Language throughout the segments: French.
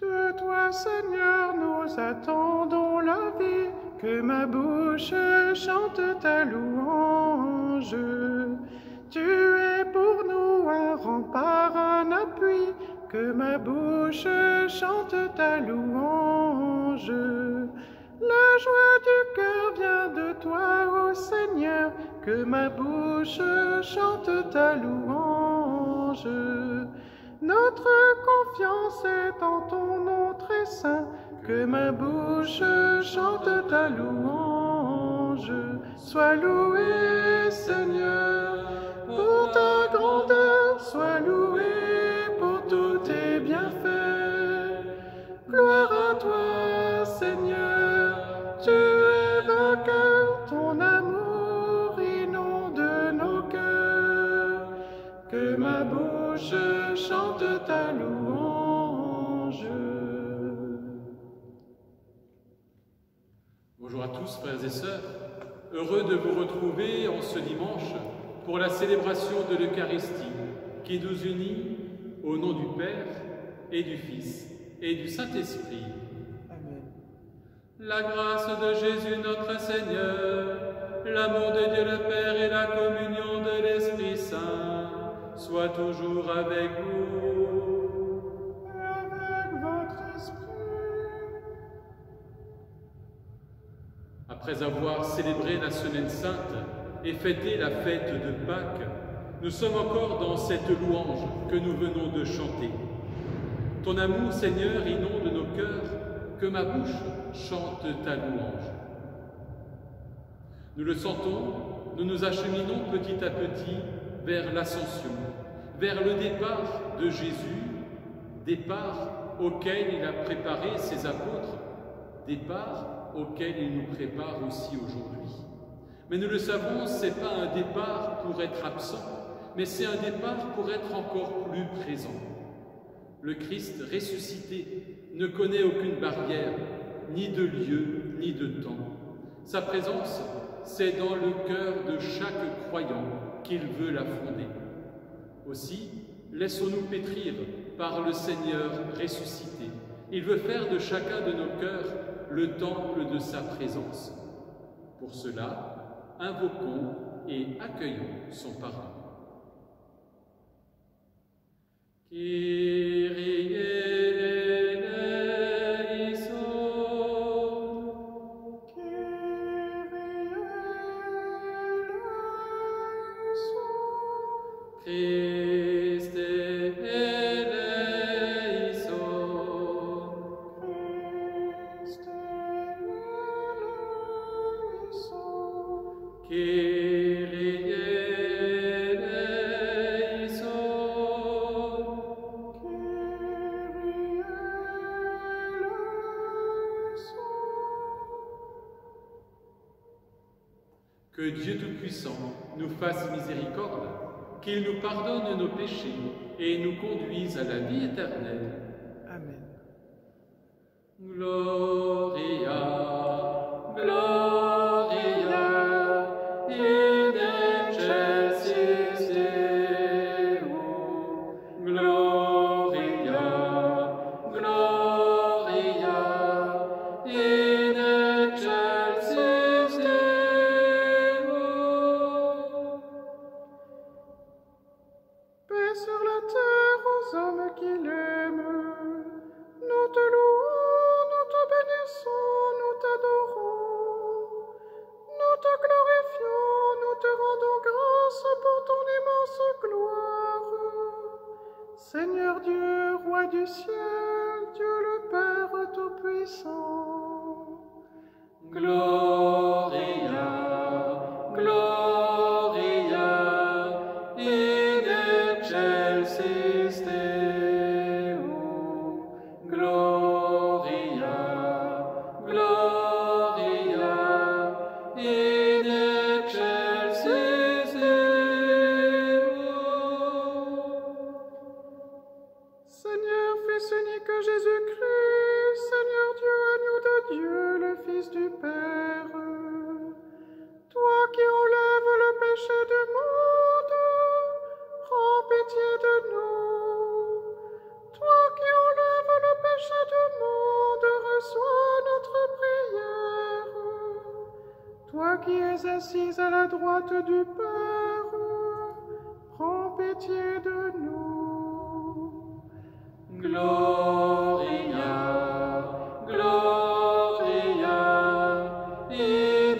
De toi, Seigneur, nous attendons la vie, que ma bouche chante ta louange. Tu es pour nous un rempart, un appui, que ma bouche chante ta louange. La joie du cœur vient de toi, ô Seigneur, que ma bouche chante ta louange. Notre confiance est en ton nom très saint, que ma bouche chante ta louange. Sois loué, Seigneur, pour ta grandeur, sois loué pour tous tes bienfaits. Gloire à toi, Seigneur, tu es vainqueur, ton amour inonde nos cœurs. Que ma bouche chante ta louange. Bonjour à tous, frères et sœurs. Heureux de vous retrouver en ce dimanche pour la célébration de l'Eucharistie qui nous unit au nom du Père et du Fils et du Saint-Esprit. Amen. La grâce de Jésus notre Seigneur, l'amour de Dieu le Père et la communion de l'Esprit Saint soient toujours avec vous. Et avec votre esprit. Après avoir célébré la Semaine Sainte et fêté la fête de Pâques, nous sommes encore dans cette louange que nous venons de chanter. Ton amour, Seigneur, inonde nos cœurs, que ma bouche chante ta louange. Nous le sentons, nous nous acheminons petit à petit vers l'ascension, vers le départ de Jésus, départ auquel il a préparé ses apôtres, départ auquel il nous prépare aussi aujourd'hui. Mais nous le savons, ce n'est pas un départ pour être absent, mais c'est un départ pour être encore plus présent. Le Christ ressuscité ne connaît aucune barrière, ni de lieu, ni de temps. Sa présence, c'est dans le cœur de chaque croyant qu'il veut la fonder. Aussi, laissons-nous pétrir par le Seigneur ressuscité. Il veut faire de chacun de nos cœurs le temple de sa présence. Pour cela, invoquons et accueillons son pardon. Kyrie eleison, Kyrie eleison, Christe eleison, Christe eleison, Kyrie eleison. Kyrie eleison. Que Dieu Tout-Puissant nous fasse miséricorde, qu'il nous pardonne nos péchés et nous conduise à la vie éternelle. Amen. Gloria, Gloria, in excelsis Deo. Gloria, Gloria, in excelsis Deo. Paix sur la terre aux hommes qui l'aiment. Nous te louons, nous te bénissons, nous t'adorons. Nous te glorifions, nous te rendons grâce pour ton immense gloire. Seigneur Dieu, Roi du ciel, Dieu le Père Tout-Puissant. Gloria, Gloria, in excelsis Deo. Gloria, Gloria, in excelsis Deo. Seigneur, Fils unique Jésus-Christ, Seigneur Dieu, agneau de Dieu, le Fils du Père, toi qui enlèves le péché du monde, prends pitié de nous. Toi qui enlèves le péché du es assis à la droite du Père, prends pitié de nous. Gloria, Gloria, in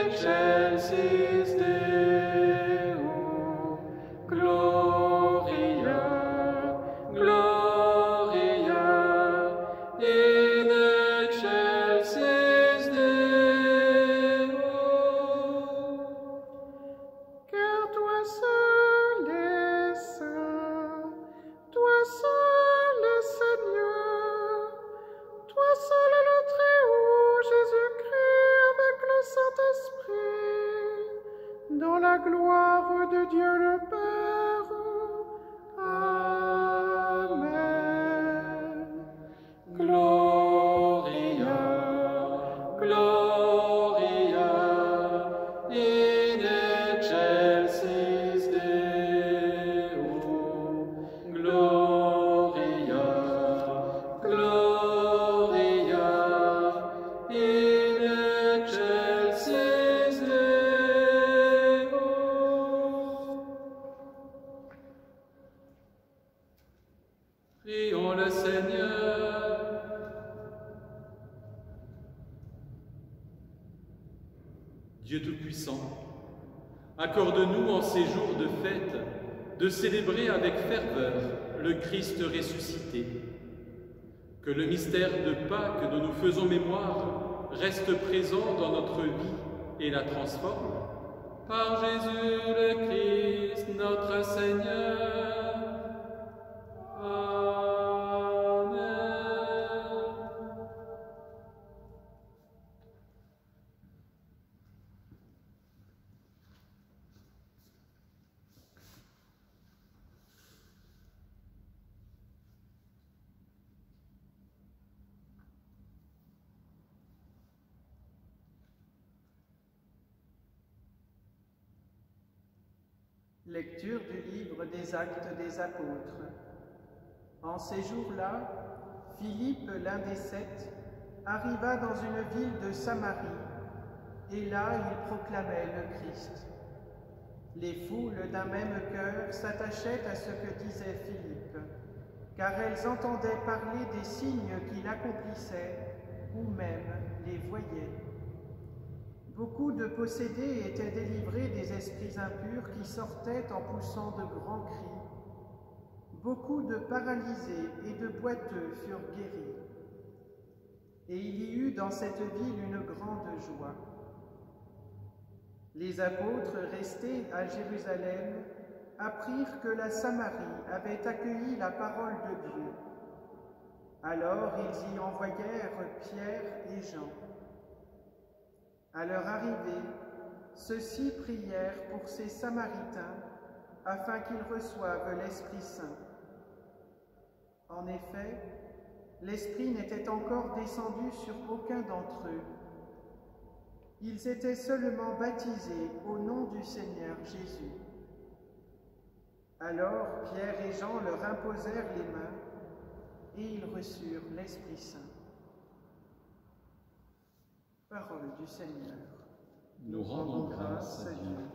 excelsis Deo. Gloria, Gloria, in excelsis Deo. Car toi seul es saint, toi seul es Seigneur, toi seul est le Très-Haut, Jésus-Christ, avec le Saint-Esprit, dans la gloire de Dieu le Père. Amen. Gloria, Gloria, in excelsis Deo. Gloria, Gloria, in excelsis Deo. Prions le Seigneur. Dieu Tout-Puissant, accorde-nous en ces jours de fête de célébrer avec ferveur le Christ ressuscité. Que le mystère de Pâques dont nous faisons mémoire reste présent dans notre vie et la transforme. Par Jésus le Christ, notre Seigneur. Amen. Lecture du livre des Actes des Apôtres. En ces jours-là, Philippe, l'un des 7, arriva dans une ville de Samarie, et là il proclamait le Christ. Les foules d'un même cœur s'attachaient à ce que disait Philippe, car elles entendaient parler des signes qu'il accomplissait, ou même les voyaient. Beaucoup de possédés étaient délivrés des esprits impurs qui sortaient en poussant de grands cris. Beaucoup de paralysés et de boiteux furent guéris. Et il y eut dans cette ville une grande joie. Les apôtres restés à Jérusalem apprirent que la Samarie avait accueilli la parole de Dieu. Alors ils y envoyèrent Pierre et Jean. À leur arrivée, ceux-ci prièrent pour ces Samaritains afin qu'ils reçoivent l'Esprit Saint. En effet, l'Esprit n'était encore descendu sur aucun d'entre eux. Ils étaient seulement baptisés au nom du Seigneur Jésus. Alors Pierre et Jean leur imposèrent les mains et ils reçurent l'Esprit Saint. Parole du Seigneur. Nous rendons grâce à Dieu.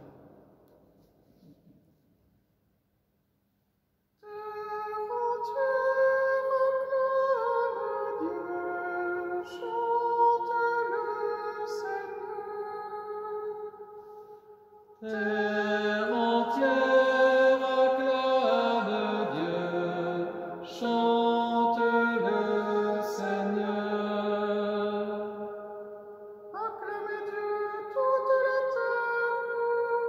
Terre entière acclame Dieu, chante le Seigneur. Acclamez Dieu toute la terre,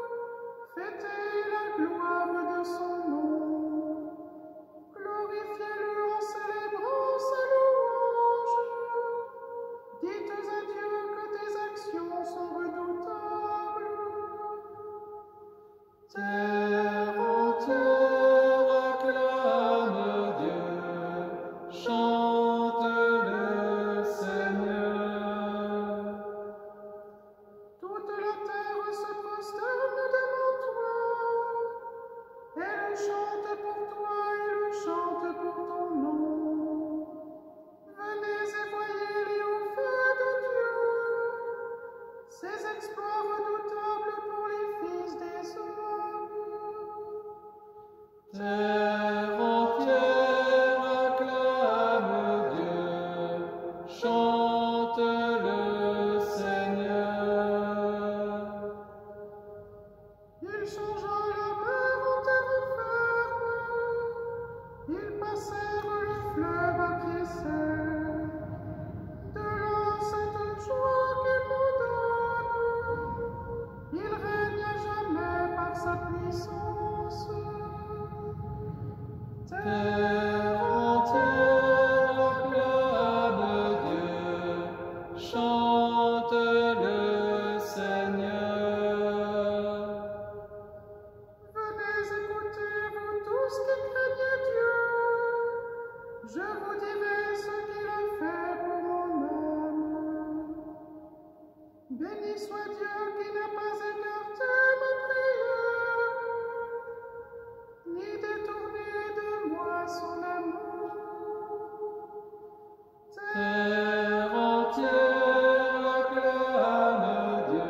Terre entière acclame Dieu,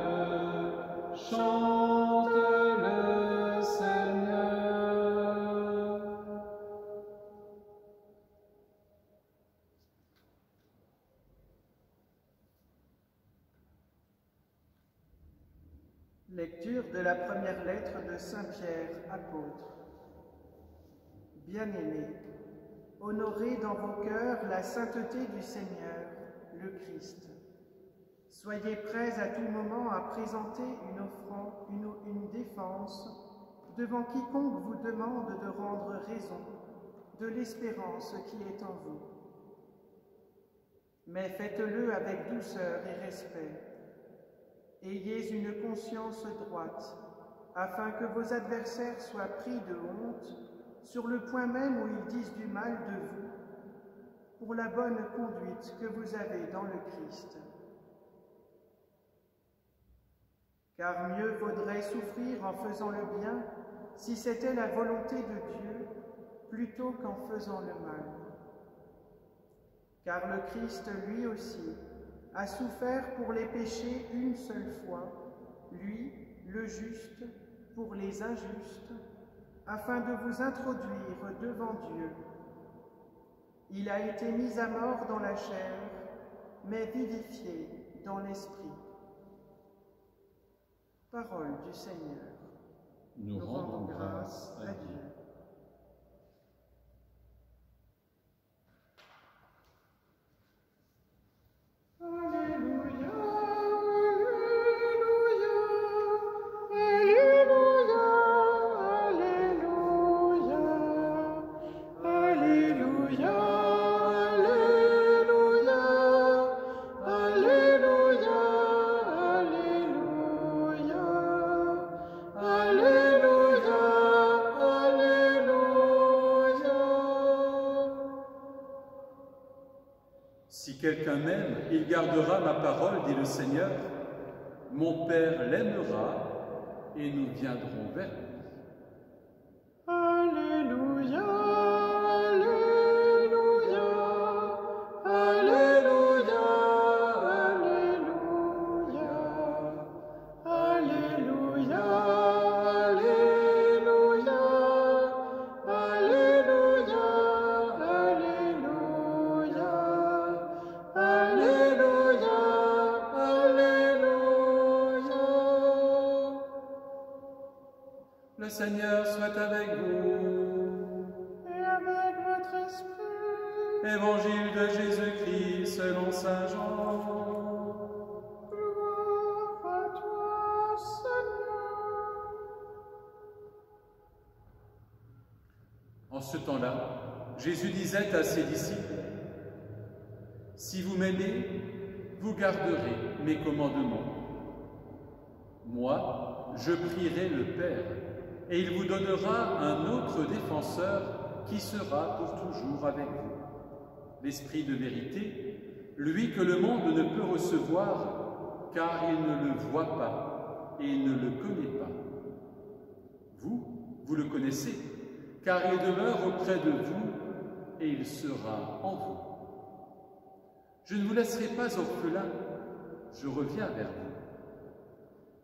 chante le Seigneur. Lecture de la première lettre de Saint Pierre, apôtre. Bien-aimés, honorez dans vos cœurs la sainteté du Seigneur, le Christ. Soyez prêts à tout moment à présenter une offrande, une défense devant quiconque vous demande de rendre raison de l'espérance qui est en vous. Mais faites-le avec douceur et respect. Ayez une conscience droite, afin que vos adversaires soient pris de honte sur le point même où ils disent du mal de vous, pour la bonne conduite que vous avez dans le Christ. Car mieux vaudrait souffrir en faisant le bien, si c'était la volonté de Dieu, plutôt qu'en faisant le mal. Car le Christ, lui aussi, a souffert pour les péchés une seule fois, lui, le juste, pour les injustes, afin de vous introduire devant Dieu. Il a été mis à mort dans la chair, mais vivifié dans l'esprit. Parole du Seigneur. Nous rendons grâce à Dieu. Alléluia, Alléluia, Alléluia, Alléluia, Alléluia, Alléluia, Alléluia, Alléluia. Si quelqu'un m'aime, il gardera ma parole, dit le Seigneur. Mon Père l'aimera et nous viendrons vers lui. Alléluia, Alléluia, Alléluia, Alléluia, Alléluia, Alléluia, Alléluia, Alléluia, Alléluia, Alléluia. Le Seigneur soit avec vous. Et avec votre esprit, Évangile de Jésus-Christ selon saint Jean. gloire à toi, Seigneur. En ce temps-là, Jésus disait à ses disciples, « Si vous m'aimez, vous garderez mes commandements. Moi, je prierai le Père, et il vous donnera un autre défenseur qui sera pour toujours avec vous. L'Esprit de vérité, lui que le monde ne peut recevoir, car il ne le voit pas et il ne le connaît pas. Vous le connaissez, car il demeure auprès de vous et il sera en vous. Je ne vous laisserai pas orphelin, je reviens vers vous.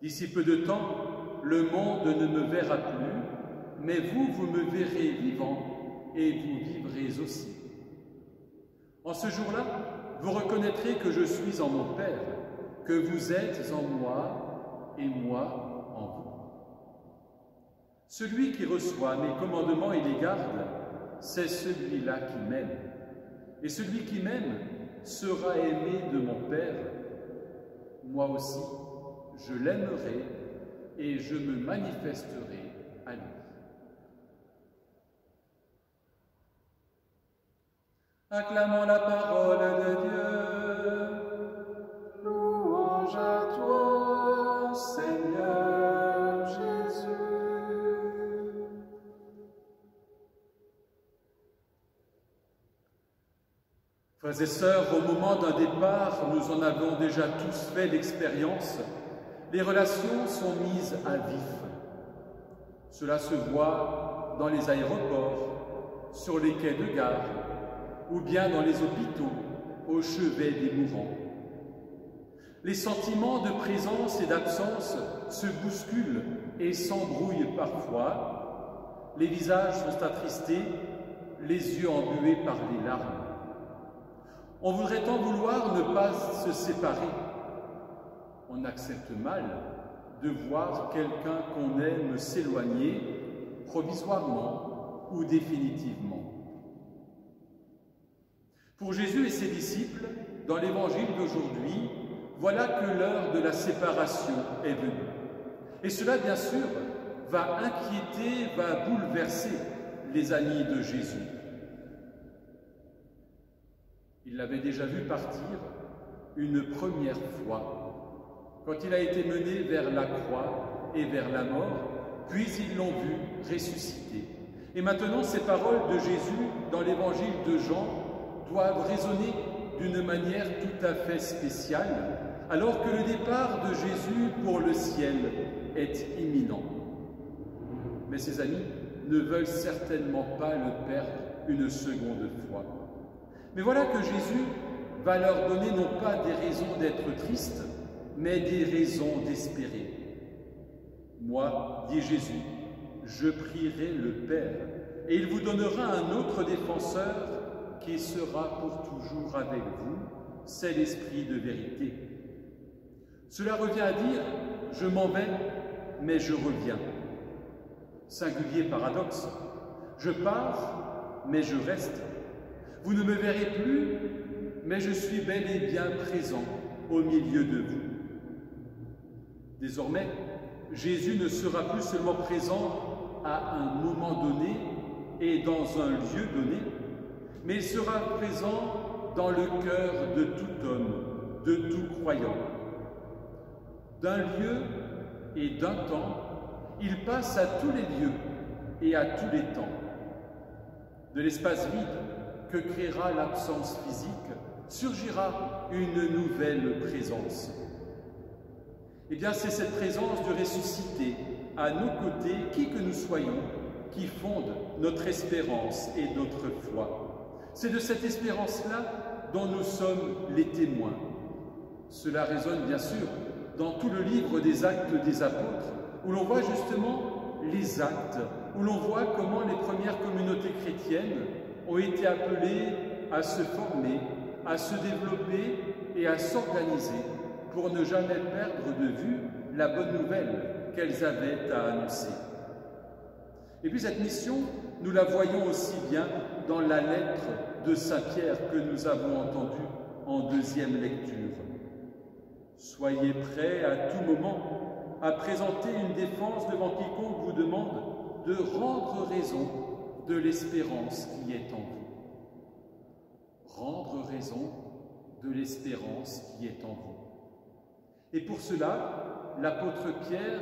D'ici peu de temps, le monde ne me verra plus, mais vous me verrez vivant et vous vivrez aussi. En ce jour-là, vous reconnaîtrez que je suis en mon Père, que vous êtes en moi et moi en vous. Celui qui reçoit mes commandements et les garde, c'est celui-là qui m'aime. Et celui qui m'aime sera aimé de mon Père. Moi aussi, je l'aimerai et je me manifesterai à lui. Acclamons la parole de Dieu. Louange à toi, Seigneur Jésus. Frères et sœurs, au moment d'un départ, nous en avons déjà tous fait l'expérience, les relations sont mises à vif. Cela se voit dans les aéroports, sur les quais de gare, ou bien dans les hôpitaux, au chevet des mourants. Les sentiments de présence et d'absence se bousculent et s'embrouillent parfois. Les visages sont attristés, les yeux embués par les larmes. On voudrait tant vouloir ne pas se séparer. On accepte mal de voir quelqu'un qu'on aime s'éloigner provisoirement ou définitivement. Pour Jésus et ses disciples, dans l'évangile d'aujourd'hui, voilà que l'heure de la séparation est venue. Et cela, bien sûr, va inquiéter, va bouleverser les amis de Jésus. Il l'avait déjà vu partir une première fois, quand il a été mené vers la croix et vers la mort, puis ils l'ont vu ressusciter. Et maintenant, ces paroles de Jésus dans l'évangile de Jean doivent résonner d'une manière tout à fait spéciale, alors que le départ de Jésus pour le ciel est imminent. Mais ses amis ne veulent certainement pas le perdre une seconde fois. Mais voilà que Jésus va leur donner non pas des raisons d'être tristes, mais des raisons d'espérer. Moi, dit Jésus, je prierai le Père, et il vous donnera un autre défenseur qui sera pour toujours avec vous, c'est l'Esprit de vérité. Cela revient à dire, je m'en vais, mais je reviens. Singulier paradoxe, je pars, mais je reste. Vous ne me verrez plus, mais je suis bel et bien présent au milieu de vous. Désormais, Jésus ne sera plus seulement présent à un moment donné et dans un lieu donné, mais il sera présent dans le cœur de tout homme, de tout croyant. D'un lieu et d'un temps, il passe à tous les lieux et à tous les temps. De l'espace vide que créera l'absence physique, surgira une nouvelle présence. Eh bien, c'est cette présence du ressuscité à nos côtés, qui que nous soyons, qui fonde notre espérance et notre foi. C'est de cette espérance-là dont nous sommes les témoins. Cela résonne bien sûr dans tout le livre des Actes des Apôtres, où l'on voit justement les actes, où l'on voit comment les premières communautés chrétiennes ont été appelées à se former, à se développer et à s'organiser pour ne jamais perdre de vue la bonne nouvelle qu'elles avaient à annoncer. Et puis cette mission, nous la voyons aussi bien dans la lettre de Saint Pierre que nous avons entendue en deuxième lecture. Soyez prêts à tout moment à présenter une défense devant quiconque vous demande de rendre raison de l'espérance qui est en vous. Rendre raison de l'espérance qui est en vous. Et pour cela, l'apôtre Pierre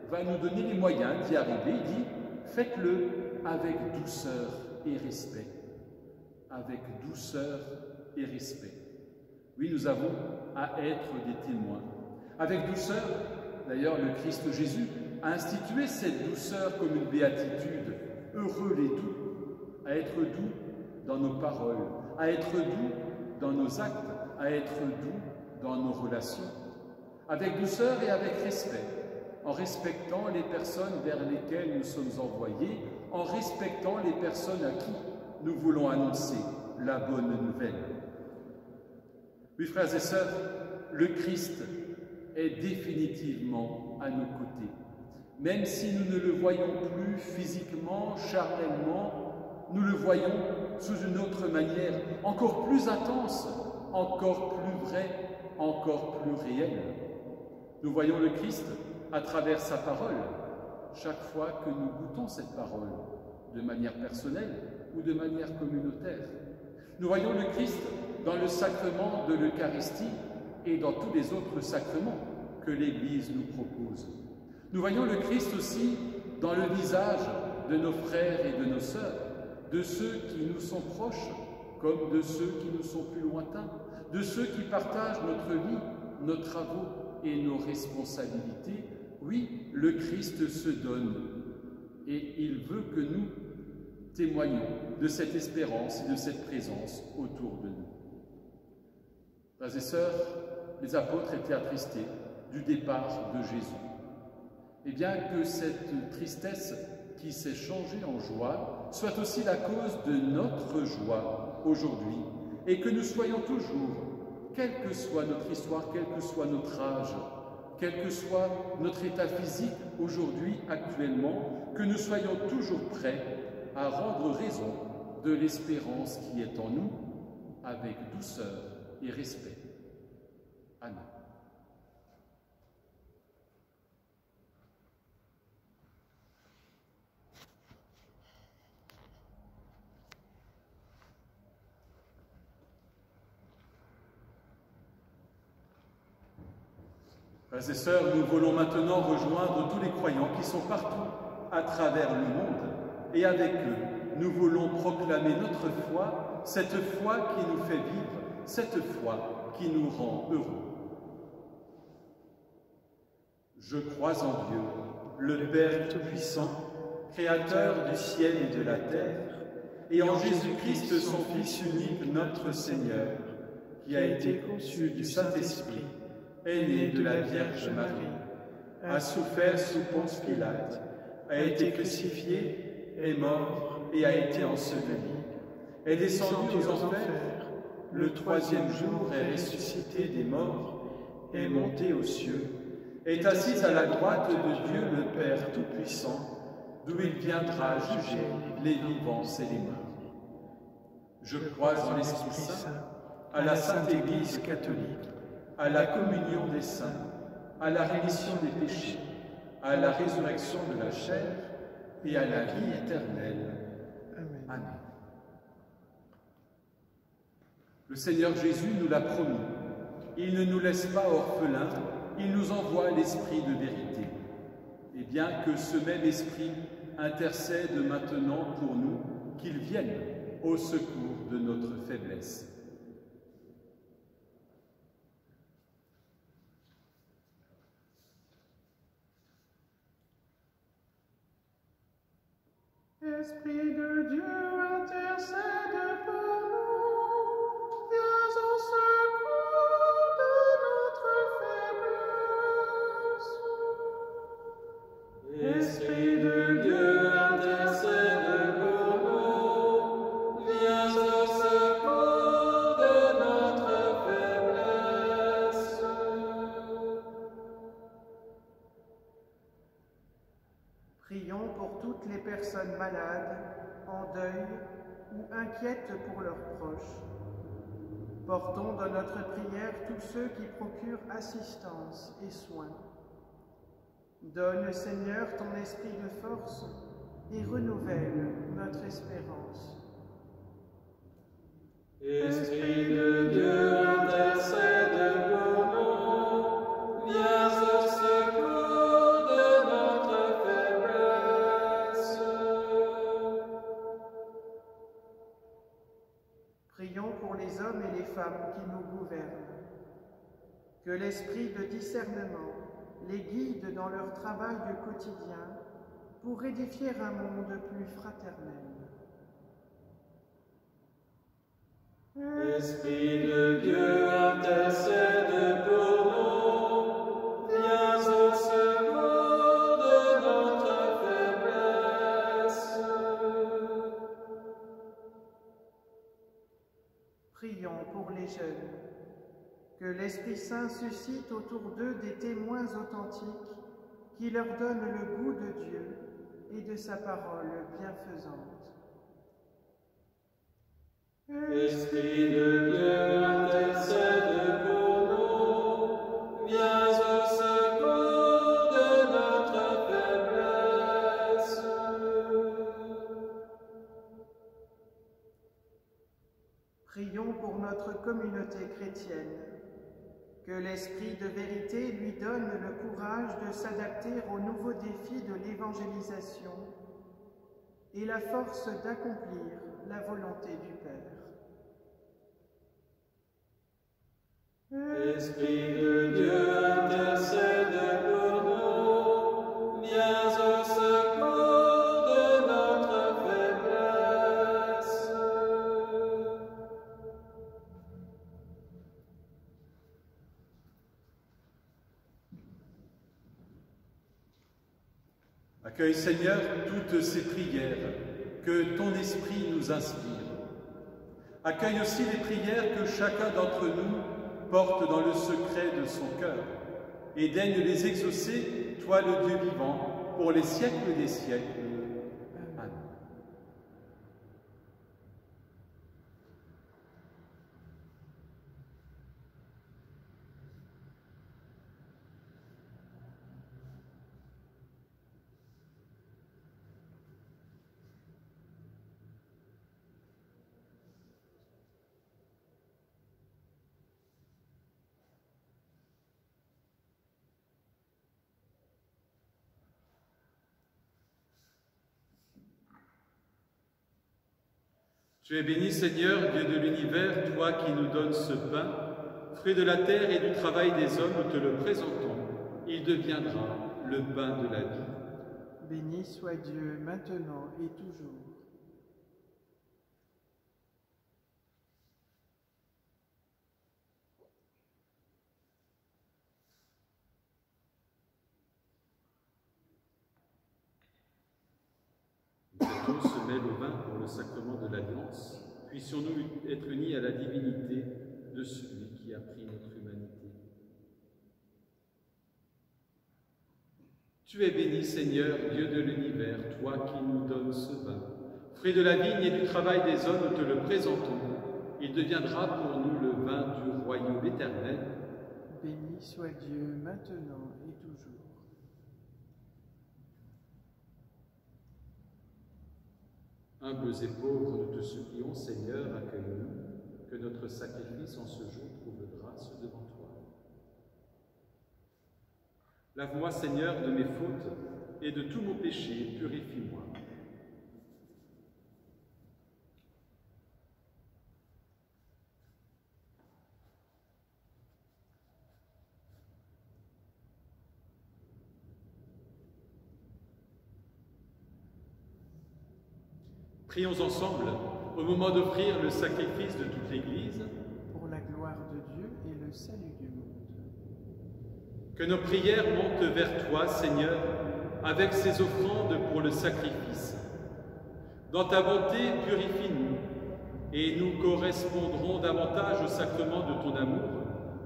va nous donner les moyens d'y arriver. Il dit, faites-le avec douceur et respect. Avec douceur et respect. Oui, nous avons à être des témoins. Avec douceur, d'ailleurs, le Christ Jésus a institué cette douceur comme une béatitude. Heureux les doux, à être doux dans nos paroles, à être doux dans nos actes, à être doux dans nos relations. Avec douceur et avec respect, en respectant les personnes vers lesquelles nous sommes envoyés, en respectant les personnes à qui nous voulons annoncer la bonne nouvelle. Oui, frères et sœurs, le Christ est définitivement à nos côtés. Même si nous ne le voyons plus physiquement, charnellement, nous le voyons sous une autre manière, encore plus intense, encore plus vraie, encore plus réelle. Nous voyons le Christ à travers sa parole, chaque fois que nous goûtons cette parole, de manière personnelle ou de manière communautaire. Nous voyons le Christ dans le sacrement de l'Eucharistie et dans tous les autres sacrements que l'Église nous propose. Nous voyons le Christ aussi dans le visage de nos frères et de nos sœurs, de ceux qui nous sont proches comme de ceux qui nous sont plus lointains, de ceux qui partagent notre vie, nos travaux et nos responsabilités. Oui, le Christ se donne et il veut que nous témoignons de cette espérance et de cette présence autour de nous. Frères et sœurs, les apôtres étaient attristés du départ de Jésus. Et bien que cette tristesse qui s'est changée en joie soit aussi la cause de notre joie aujourd'hui, et que nous soyons toujours, quelle que soit notre histoire, quel que soit notre âge, quel que soit notre état physique aujourd'hui, actuellement, que nous soyons toujours prêts à rendre raison de l'espérance qui est en nous, avec douceur et respect. Amen. Frères et sœurs, nous voulons maintenant rejoindre tous les croyants qui sont partout à travers le monde, et avec eux, nous voulons proclamer notre foi, cette foi qui nous fait vivre, cette foi qui nous rend heureux. Je crois en Dieu, le Père Tout-Puissant, Créateur du ciel et de la terre, et en Jésus-Christ, son Fils unique, notre Seigneur, qui a été conçu du Saint-Esprit, est né de la Vierge Marie, a souffert sous Ponce Pilate, a été crucifié, est mort et a été enseveli, est descendu aux enfers, le troisième jour est ressuscité des morts, est monté aux cieux, est assis à la droite de Dieu le Père Tout-Puissant, d'où il viendra juger les vivants et les morts. Je crois en l'Esprit Saint, à la Sainte Église catholique, à la communion des saints, à la rémission des péchés, à la résurrection de la chair et à la vie éternelle. Amen. Amen. Le Seigneur Jésus nous l'a promis. Il ne nous laisse pas orphelins, il nous envoie l'Esprit de vérité. Et bien que ce même Esprit intercède maintenant pour nous, qu'il vienne au secours de notre faiblesse. Esprit de Dieu, intercède pour nous, viens au secours de notre faiblesse. Esprit de Dieu, intercède pour nous, viens au secours de notre faiblesse. Prions pour toutes les personnes malades, en deuil ou inquiètes pour leurs proches. Portons dans notre prière tous ceux qui procurent assistance et soins. Donne, Seigneur, ton esprit de force et renouvelle notre espérance. Esprit de Dieu, intercède pour nous, viens au secours de notre faiblesse. Prions pour les hommes et les femmes qui nous gouvernent. Que l'esprit de discernement les guide dans leur travail du quotidien pour édifier un monde plus fraternel. Esprit de Dieu, intercède pour nous, viens au secours de notre faiblesse. Prions pour les jeunes. Que l'Esprit Saint suscite autour d'eux des témoins authentiques qui leur donnent le goût de Dieu et de sa parole bienfaisante. Esprit de Dieu, intercède pour nous, viens au secours de notre faiblesse. Prions pour notre communauté chrétienne. Que l'Esprit de vérité lui donne le courage de s'adapter aux nouveaux défis de l'évangélisation et la force d'accomplir la volonté du Père. Esprit de Dieu, intercède pour nous, viens au secours de notre faiblesse. Accueille, Seigneur, toutes ces prières que ton esprit nous inspire. Accueille aussi les prières que chacun d'entre nous porte dans le secret de son cœur et daigne les exaucer, toi le Dieu vivant, pour les siècles des siècles. Amen. Tu es béni, Seigneur, Dieu de l'univers, toi qui nous donnes ce pain, fruit de la terre et du travail des hommes, nous te le présentons. Il deviendra le pain de la vie. Béni soit Dieu, maintenant et toujours. Nous se mêle au vin pour le sacrement de l'Alliance. Puissions-nous être unis à la divinité de celui qui a pris notre humanité. Tu es béni, Seigneur, Dieu de l'univers, toi qui nous donnes ce vin. Fruit de la vigne et du travail des hommes, nous te le présentons. Il deviendra pour nous le vin du royaume éternel. Béni soit Dieu, maintenant et toujours. Humbles et pauvres, nous te supplions, Seigneur, accueille-nous, que notre sacrifice en ce jour trouve grâce devant toi. Lave-moi, Seigneur, de mes fautes et de tous mon péché, purifie-moi. Prions ensemble au moment d'offrir le sacrifice de toute l'Église. Pour la gloire de Dieu et le salut du monde. Que nos prières montent vers toi, Seigneur, avec ces offrandes pour le sacrifice. Dans ta bonté, purifie-nous, et nous correspondrons davantage au sacrement de ton amour.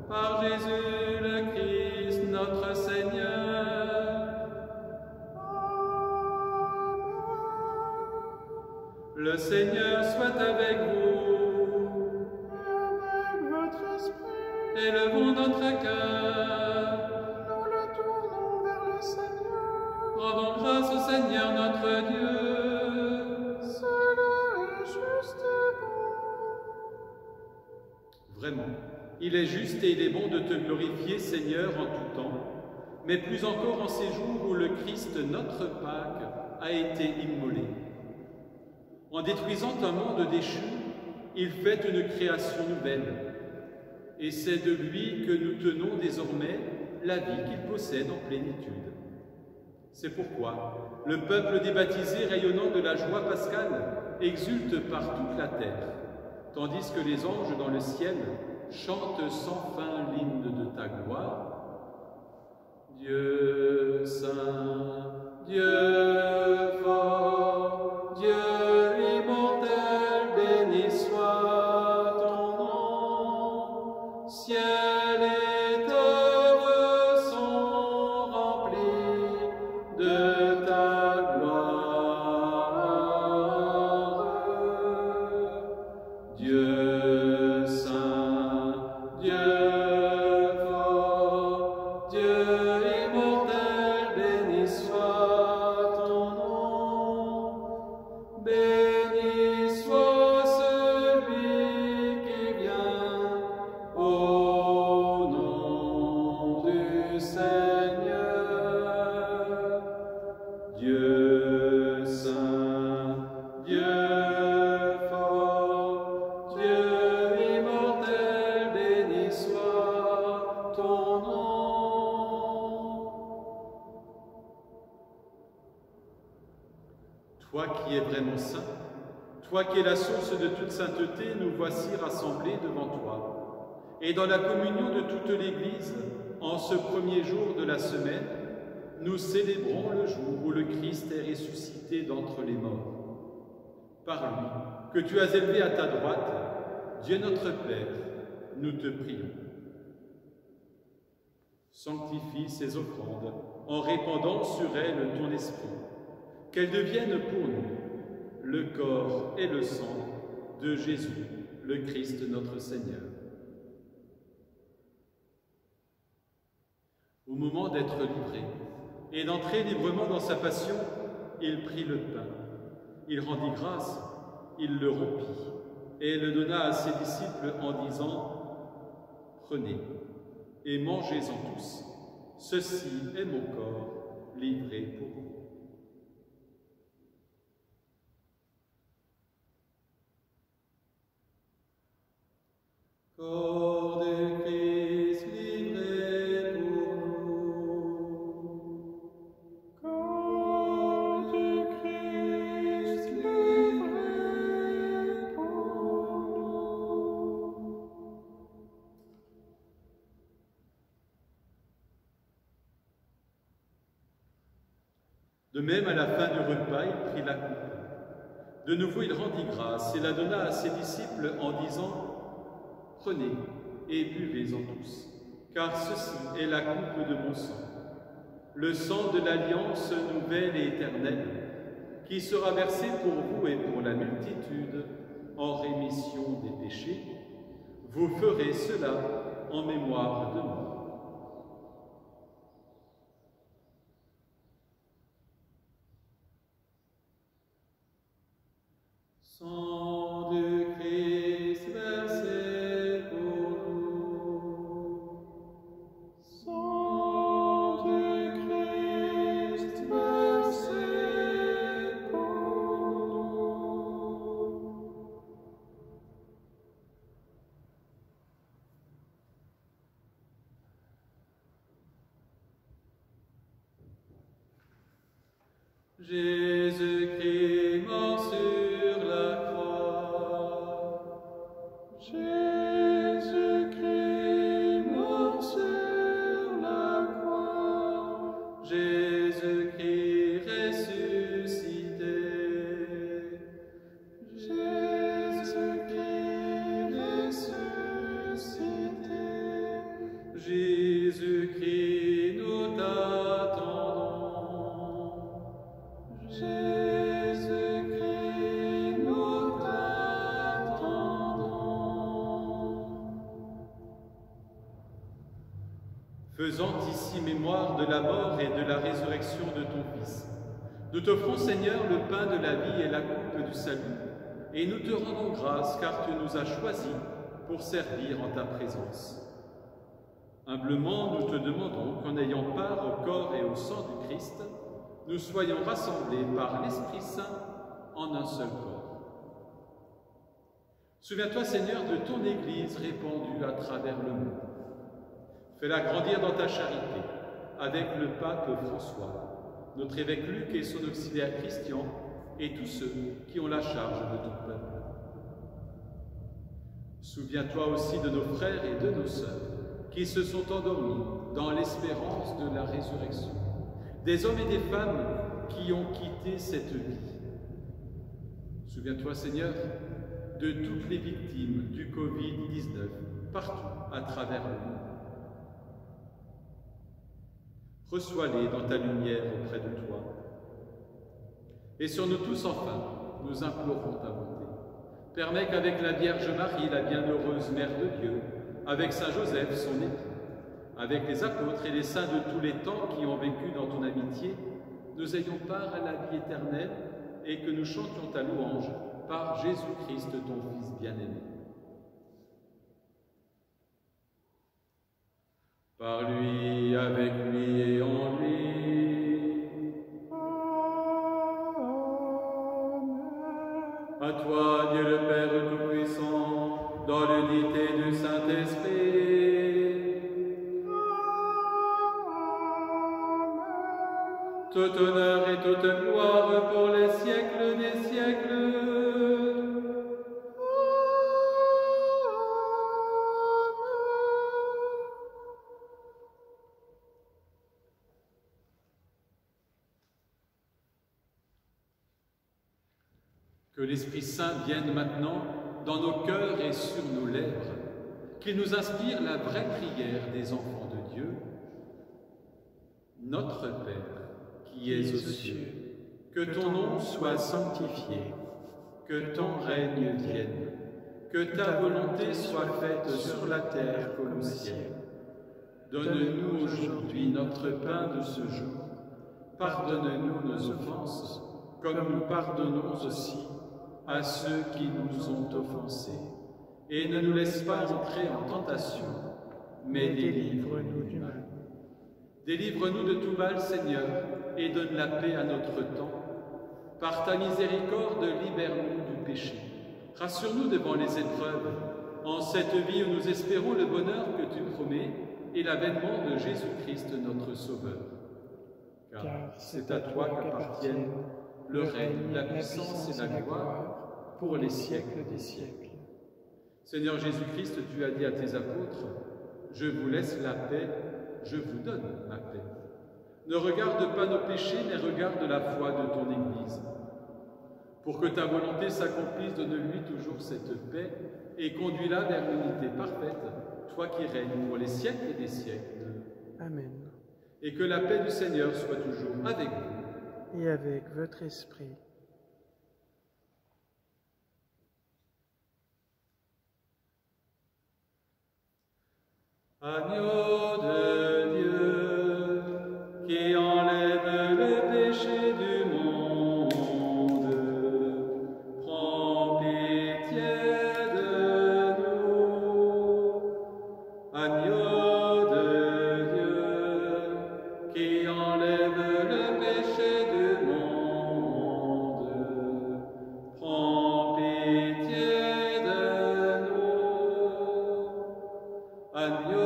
Par Jésus le Christ, notre Seigneur. Le Seigneur soit avec vous. Et avec votre esprit. Élevons notre cœur. Nous le tournons vers le Seigneur. Rendons grâce au Seigneur notre Dieu. Cela est juste et bon. Vraiment, il est juste et il est bon de te glorifier, Seigneur, en tout temps, mais plus encore en ces jours où le Christ, notre Pâque, a été immolé. En détruisant un monde déchu, il fait une création nouvelle. Et c'est de lui que nous tenons désormais la vie qu'il possède en plénitude. C'est pourquoi le peuple des baptisés, rayonnant de la joie pascale, exulte par toute la terre, tandis que les anges dans le ciel chantent sans fin l'hymne de ta gloire. Dieu saint, Dieu fort, Dieu immortel, béni soit ton nom. Ciel et terre sont remplis de ta gloire. Dieu saint, Dieu fort, Dieu immortel, béni soit ton nom. Béni soit celui qui vient au nom du Seigneur. Dieu saint, Dieu fort, Dieu immortel, béni soit ton nom. Toi qui es vraiment saint, toi qui es la source de toute sainteté, nous voici rassemblés devant toi. Et dans la communion de toute l'Église, en ce premier jour de la semaine, nous célébrons le jour où le Christ est ressuscité d'entre les morts. Par lui, que tu as élevé à ta droite, Dieu notre Père, nous te prions. Sanctifie ces offrandes en répandant sur elles ton esprit, qu'elles deviennent pour nous le corps et le sang de Jésus, le Christ notre Seigneur. Au moment d'être livré et d'entrer librement dans sa passion, il prit le pain, il rendit grâce, il le rompit et le donna à ses disciples en disant « Prenez et mangez-en tous, ceci est mon corps livré pour vous. » Corps de Christ livré pour nous. Corps du Christ livré pour nous. De même, à la fin du repas, il prit la coupe. De nouveau, il rendit grâce et la donna à ses disciples en disant « Prenez et buvez-en tous, car ceci est la coupe de mon sang, le sang de l'alliance nouvelle et éternelle, qui sera versé pour vous et pour la multitude en rémission des péchés. Vous ferez cela en mémoire de moi. » Sang de Christ versé pour nous. Sang de Christ versé pour nous. Jésus-Christ mort sur la croix. Jésus-Christ mort sur la croix. Jésus-Christ ressuscité. Jésus-Christ ressuscité. Jésus-Christ, nous t'attendons. Jésus-Christ, nous t'attendons. Faisant ici mémoire de la mort et de la résurrection de ton Fils, nous t'offrons, Seigneur, le pain de la vie et la coupe du salut, et nous te rendons grâce car tu nous as choisis pour servir en ta présence. Humblement, nous te demandons qu'en ayant part au corps et au sang du Christ, nous soyons rassemblés par l'Esprit Saint en un seul corps. Souviens-toi, Seigneur, de ton Église répandue à travers le monde. Fais-la grandir dans ta charité, avec le pape François, notre évêque Luc et son auxiliaire Christian, et tous ceux qui ont la charge de ton peuple. Souviens-toi aussi de nos frères et de nos sœurs, qui se sont endormis dans l'espérance de la résurrection, des hommes et des femmes qui ont quitté cette vie. Souviens-toi, Seigneur, de toutes les victimes du Covid-19, partout à travers le monde. Reçois-les dans ta lumière auprès de toi. Et sur nous tous, enfin, nous implorons ta bonté. Permets qu'avec la Vierge Marie, la bienheureuse Mère de Dieu, avec Saint Joseph, son époux, avec les apôtres et les saints de tous les temps qui ont vécu dans ton amitié, nous ayons part à la vie éternelle et que nous chantions ta louange par Jésus-Christ, ton Fils bien-aimé. Par lui, avec lui et en lui. Amen. À toi, Dieu le Père Tout-Puissant, dans l'unité du Saint-Esprit, Amen. tout honneur et toute gloire pour les siècles des siècles. Que l'Esprit Saint vienne maintenant dans nos cœurs et sur nos lèvres, qu'il nous inspire la vraie prière des enfants de Dieu. Notre Père, qui es aux cieux, que ton nom soit sanctifié, que ton règne vienne, que ta volonté soit faite sur la terre comme au ciel. Donne-nous aujourd'hui notre pain de ce jour. Pardonne-nous nos offenses, comme nous pardonnons aussi à ceux qui nous ont offensés. Et ne nous laisse pas entrer en tentation, mais délivre-nous du mal. Délivre-nous de tout mal, Seigneur, et donne la paix à notre temps. Par ta miséricorde, libère-nous du péché. Rassure-nous devant les épreuves, en cette vie où nous espérons le bonheur que tu promets et l'avènement de Jésus-Christ, notre Sauveur. Car c'est à toi qu'appartiennent le règne, la puissance et la gloire pour les siècles des siècles. Seigneur Jésus-Christ, tu as dit à tes apôtres, « Je vous laisse la paix, je vous donne ma paix. » Ne regarde pas nos péchés, mais regarde la foi de ton Église. Pour que ta volonté s'accomplisse, donne-lui toujours cette paix et conduis-la vers l'unité parfaite, toi qui règnes pour les siècles des siècles. Amen. Et que la paix du Seigneur soit toujours avec vous. Et avec votre esprit. Agneau de Dieu, qui enlève le péché du monde, prends pitié de nous. Agneau de Dieu, qui enlève le péché du monde, prends pitié de nous. Agneau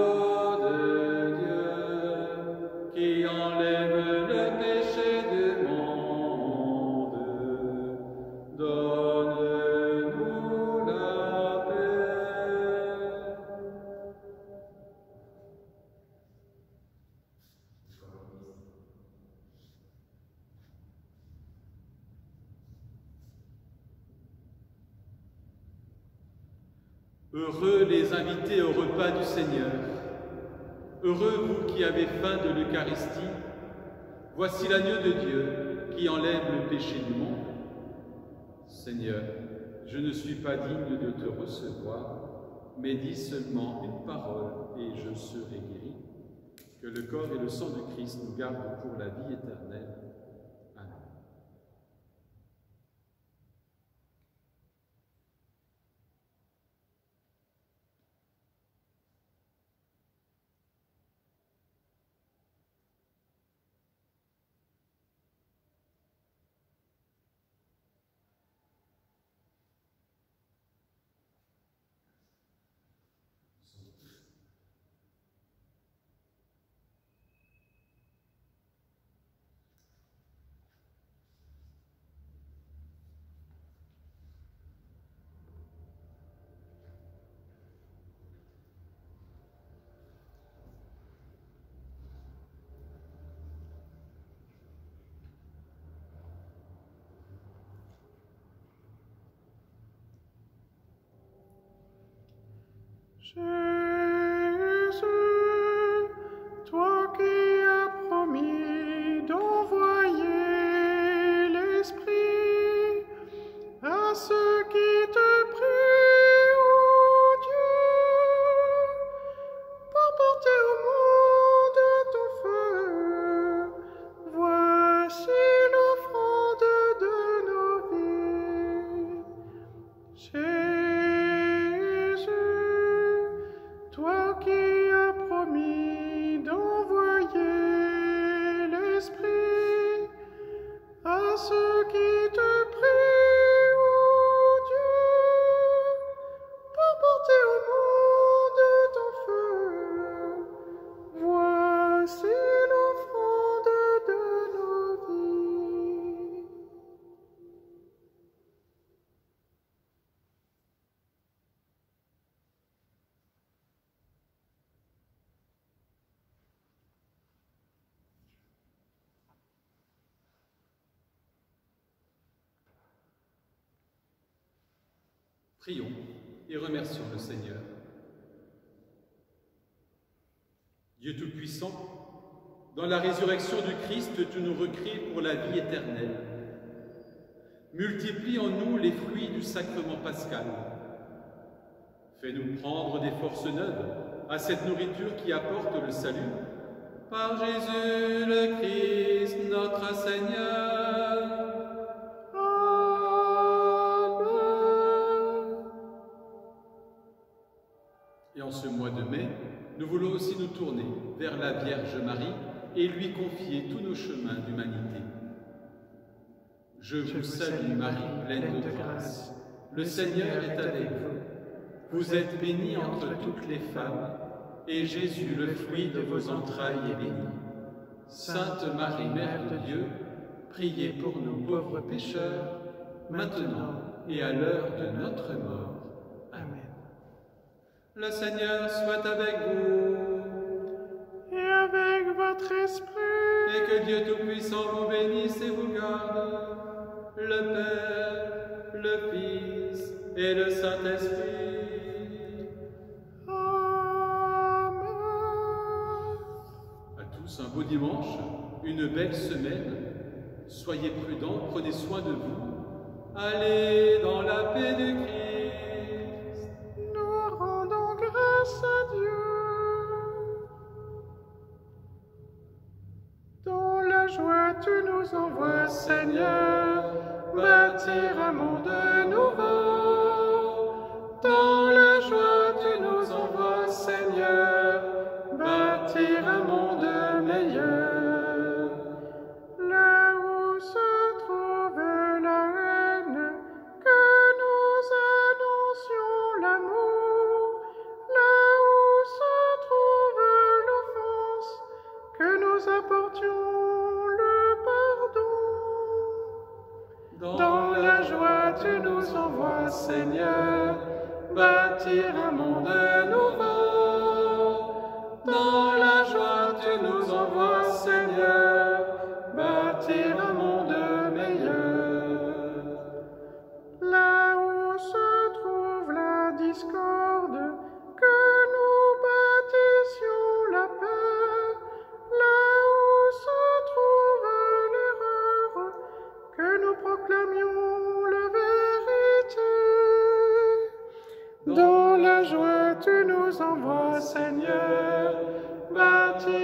Heureux les invités au repas du Seigneur. Heureux vous qui avez faim de l'Eucharistie. Voici l'agneau de Dieu qui enlève le péché du monde. Seigneur, je ne suis pas digne de te recevoir, mais dis seulement une parole et je serai guéri. Que le corps et le sang du Christ nous gardent pour la vie éternelle. Amen. Jésus, toi qui as promis d'envoyer l'Esprit à ceux qui te prient, ô Dieu, pour porter au monde ton feu, voici l'offrande de nos vies. Jésus, Prions et remercions le Seigneur. Dieu Tout-Puissant, dans la résurrection du Christ, tu nous recrées pour la vie éternelle. Multiplie en nous les fruits du sacrement pascal. Fais-nous prendre des forces neuves à cette nourriture qui apporte le salut. Par Jésus le Christ, notre Seigneur. Et en ce mois de mai, nous voulons aussi nous tourner vers la Vierge Marie et lui confier tous nos chemins d'humanité. Je vous salue Marie, pleine de grâce. Le Seigneur est avec vous. Vous êtes bénie entre toutes les femmes, et Jésus, le fruit de vos entrailles, est béni. Sainte Marie, Mère de Dieu, priez pour nous pauvres pécheurs, maintenant et à l'heure de notre mort. Amen. Le Seigneur soit avec vous. Et avec votre esprit. Et que Dieu Tout-Puissant vous bénisse et vous garde, le Père, le Fils et le Saint-Esprit. Amen. À tous un beau dimanche, une belle semaine. Soyez prudents, prenez soin de vous. Allez dans la paix du Christ. Nous rendons grâce à Dieu. Dans la joie, tu nous envoies, Seigneur, bâtir un monde nouveau. Dans la joie, tu nous envoies, Seigneur, bâtir un monde meilleur. Là où se trouve la haine, que nous annoncions l'amour. Là où se trouve l'offense, que nous apportions le pardon. Dans la joie, tu nous envoies, Seigneur, bâtir un monde nouveau. Dans la joie, tu nous envoies, Seigneur, bâtir un monde meilleur. Là où se trouve la discorde, que nous bâtissions la paix. Là où se trouve l'erreur, que nous proclamions la vérité. Dans la joie, tu nous envoies, Seigneur, bâtir